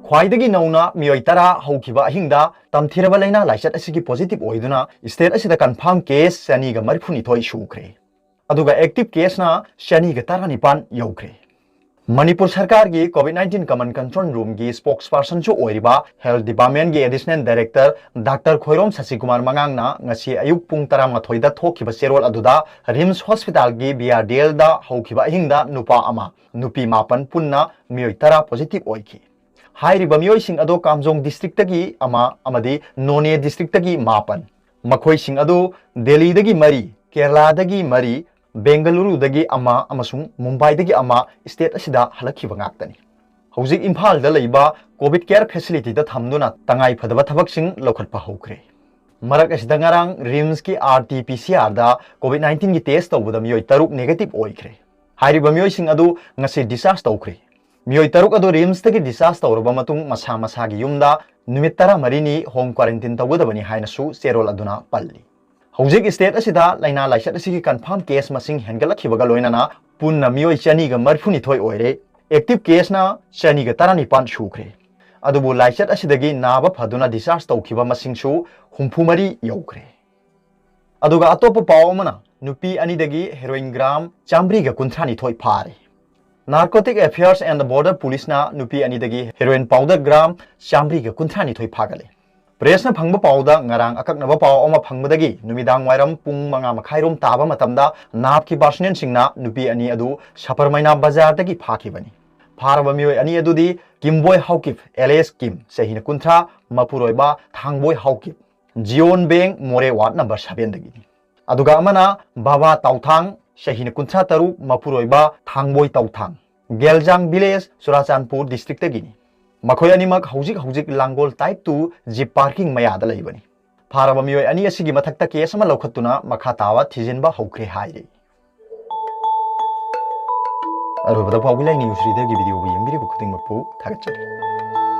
ख्वाइदगी नौना मियोई तरा हौखिबा अहिंगदा तमथिरबा लैना लाइचत असिगी पॉजिटिव ओइदुना स्टेट असिदा कन्फर्म केस शनिगा मरफुनिथोई सुख्रे अदुगा एक्टिव केस ना शनिगा तरानिपान यौख्रे मणिपुर सरकार की कोविड-19 कमन कंट्रोल रूम की स्पोक्स पर्सन जो ओइरिबा हेल्थ डिपार्टमेंट की additional director doctor Khoirom Shashikumar मंगांगना ngasi ayuk pung 13 da thokiba serol aduda rims hospital की BRDL दा हौखिबा अहिंगदा नुपा अमा नुपी मापन पुन्ना मियोई तरा पॉजिटिव ओइखि हाइरिबा मियोइसिंग अदो कामजोंग डिस्ट्रिक्ट की अमा अमदी नोने डिस्ट्रिक्ट की मापन मखोइसिंग अदो दिल्ली दगी मरी केरला दगी मरी बेंगलुरु दगी अमा अमसुंग मुंबई दगी अमा स्टेट असिदा हलखिबा ngaktani हौजिक इम्फाल दा लैबा कोविड केयर फैसिलिटी दा थमदुना तंगाई फदबा थबकसिंग लौखटपा हौख्रे मरक असिदा ngarang रिम्स की RT-PCR दा कोविड-19 की टेस्ट तौबदा मियोई तरुक नेगेटिव ओइख्रे हाइरिबा मियोइसिंग अदु ngasi डिस्चार्ज तौख्रे मियोई तरुक अदु रिम्स तगी डिस्चार्ज तौरबा मतुंग मसा मसागी युमदा नुमित 13 होम क्वारंटाइन तौबदबनी हाइनसु सेरोल अदुना पल्ली हौजिक स्टेट असिदा लाइना लाइचत असिगी कन्फर्म केस मसिंग हेनगलखिबगा लोइनाना पुन्ना मियोई चनीगा मरफुनिथोई ओइरे एक्टिव केस ना चनीगा 15 सुख्रे अदुबु लाइचत असिदगी नाबा फदुना डिस्चार्ज तौखिबा मसिंगसु 64 यौख्रे अदुगा अतोप पावमना नुपी अनिदगी हेरोइन ग्राम 130 फारे narcotic affairs and border police ना नुपी अनिदगी हेरोइन पाउडर ग्राम 130 फागले प्रेस फंग पाउदा ngarang akaknaba pau ama phangmadagi numidang wairam pung manga makhairom taba matamda nap ki personnel singna nupi ani adu saparmaina bazar dagi phakibani pharaba mioi ani adudi kimboy haukip ls kim sehina kunthra mapuroiba thangboy haukip jion bank more ward number 7 dagi aduga amana baba tauthang sehina kunthra taru mapuroiba thangboy tauthang geljang village surachanpur district dagi मखोय अनिमक हौजिक Langol type 2 jeep parking मयादा लैबनी फारबा मियोय अनि असिगी मथक्ता केस अमा लौखत्तुना मखा तावा थिजिनबा हौख्रे हाइरे अरुबदा पाउगी लाइनि न्यूज रीडर की वीडियो यंगिरिबु खुदिंगमकपु थागतचरी।